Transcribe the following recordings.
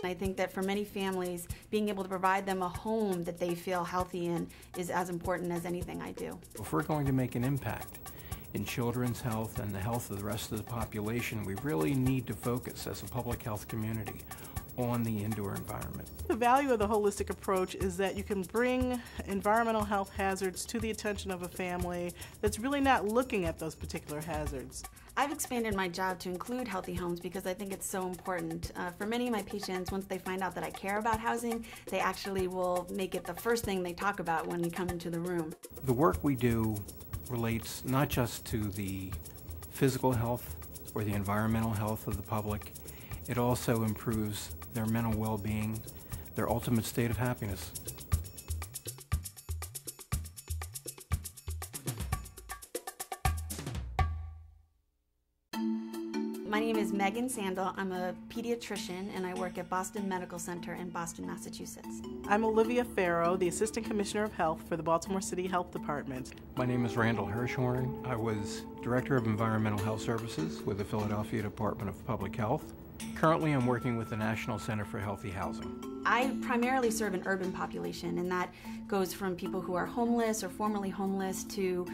I think that for many families, being able to provide them a home that they feel healthy in is as important as anything I do. If we're going to make an impact in children's health and the health of the rest of the population, we really need to focus as a public health community on the indoor environment. The value of the holistic approach is that you can bring environmental health hazards to the attention of a family that's really not looking at those particular hazards. I've expanded my job to include healthy homes because I think it's so important. For many of my patients, once they find out that I care about housing, they actually will make it the first thing they talk about when we come into the room. The work we do relates not just to the physical health or the environmental health of the public, it also improves their mental well-being, their ultimate state of happiness. My name is Megan Sandel. I'm a pediatrician and I work at Boston Medical Center in Boston, Massachusetts. I'm Olivia Farrow, the Assistant Commissioner of Health for the Baltimore City Health Department. My name is Randall Hirschhorn. I was Director of Environmental Health Services with the Philadelphia Department of Public Health. Currently, I'm working with the National Center for Healthy Housing. I primarily serve an urban population, and that goes from people who are homeless or formerly homeless to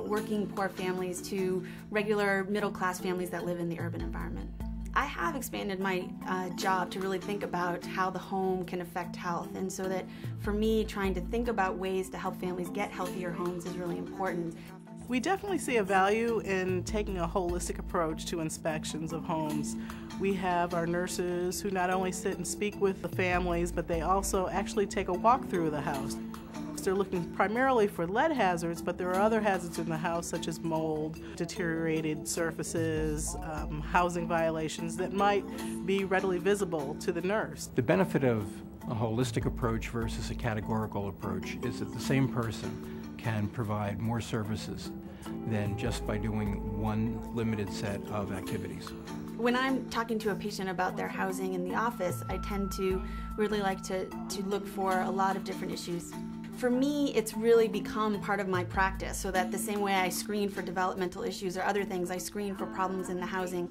working poor families to regular middle-class families that live in the urban environment. I have expanded my job to really think about how the home can affect health, and so that for me, trying to think about ways to help families get healthier homes is really important. We definitely see a value in taking a holistic approach to inspections of homes. We have our nurses who not only sit and speak with the families, but they also actually take a walk through the house. They're looking primarily for lead hazards, but there are other hazards in the house such as mold, deteriorated surfaces, housing violations that might be readily visible to the nurse. The benefit of a holistic approach versus a categorical approach is that the same person can provide more services than just by doing one limited set of activities. When I'm talking to a patient about their housing in the office, I tend to really like to look for a lot of different issues. For me, it's really become part of my practice, so that the same way I screen for developmental issues or other things, I screen for problems in the housing.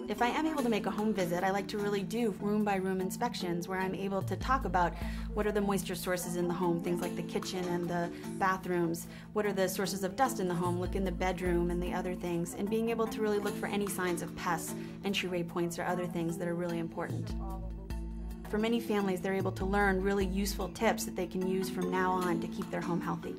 If I am able to make a home visit, I like to really do room-by-room inspections where I'm able to talk about what are the moisture sources in the home, things like the kitchen and the bathrooms, what are the sources of dust in the home, look in the bedroom and the other things, and being able to really look for any signs of pests, entryway points, or other things that are really important. For many families, they're able to learn really useful tips that they can use from now on to keep their home healthy.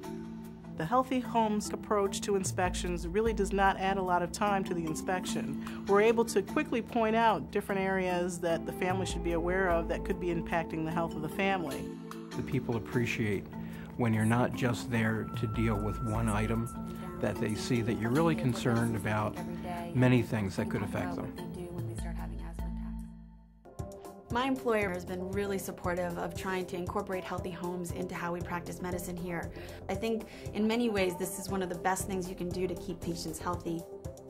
The Healthy Homes approach to inspections really does not add a lot of time to the inspection. We're able to quickly point out different areas that the family should be aware of that could be impacting the health of the family. The people appreciate when you're not just there to deal with one item, that they see that you're really concerned about many things that could affect them. My employer has been really supportive of trying to incorporate healthy homes into how we practice medicine here. I think in many ways this is one of the best things you can do to keep patients healthy.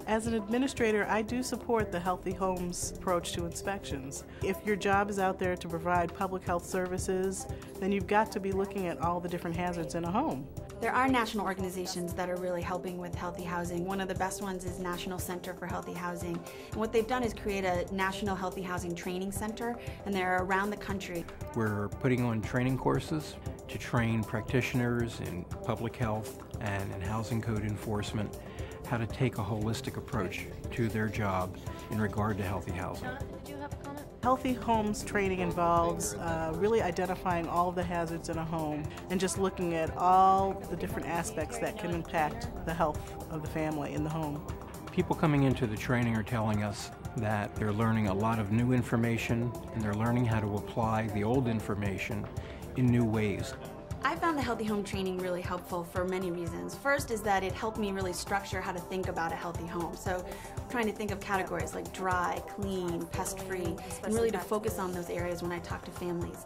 As an administrator, I do support the Healthy Homes approach to inspections. If your job is out there to provide public health services, then you've got to be looking at all the different hazards in a home. There are national organizations that are really helping with healthy housing. One of the best ones is National Center for Healthy Housing. And what they've done is create a National Healthy Housing Training Center, and they're around the country. We're putting on training courses to train practitioners in public health and in housing code enforcement how to take a holistic approach to their job in regard to healthy housing. Healthy Homes training involves really identifying all of the hazards in a home and just looking at all the different aspects that can impact the health of the family in the home. People coming into the training are telling us that they're learning a lot of new information and they're learning how to apply the old information in new ways. I found the Healthy Home training really helpful for many reasons. First is that it helped me really structure how to think about a healthy home. So trying to think of categories like dry, clean, pest-free, and really to focus on those areas when I talk to families.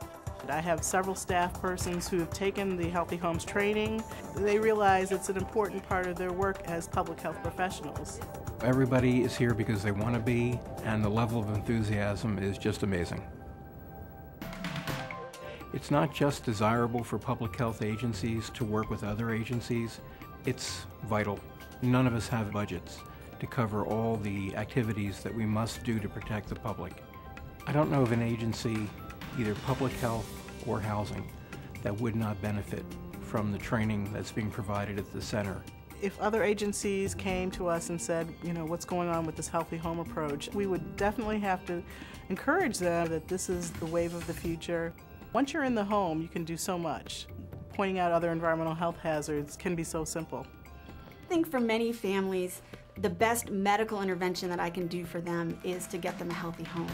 I have several staff persons who have taken the Healthy Homes training. They realize it's an important part of their work as public health professionals. Everybody is here because they want to be, and the level of enthusiasm is just amazing. It's not just desirable for public health agencies to work with other agencies, it's vital. None of us have budgets to cover all the activities that we must do to protect the public. I don't know of an agency, either public health or housing, that would not benefit from the training that's being provided at the center. If other agencies came to us and said, you know, what's going on with this healthy home approach, we would definitely have to encourage them that this is the wave of the future. Once you're in the home, you can do so much. Pointing out other environmental health hazards can be so simple. I think for many families, the best medical intervention that I can do for them is to get them a healthy home.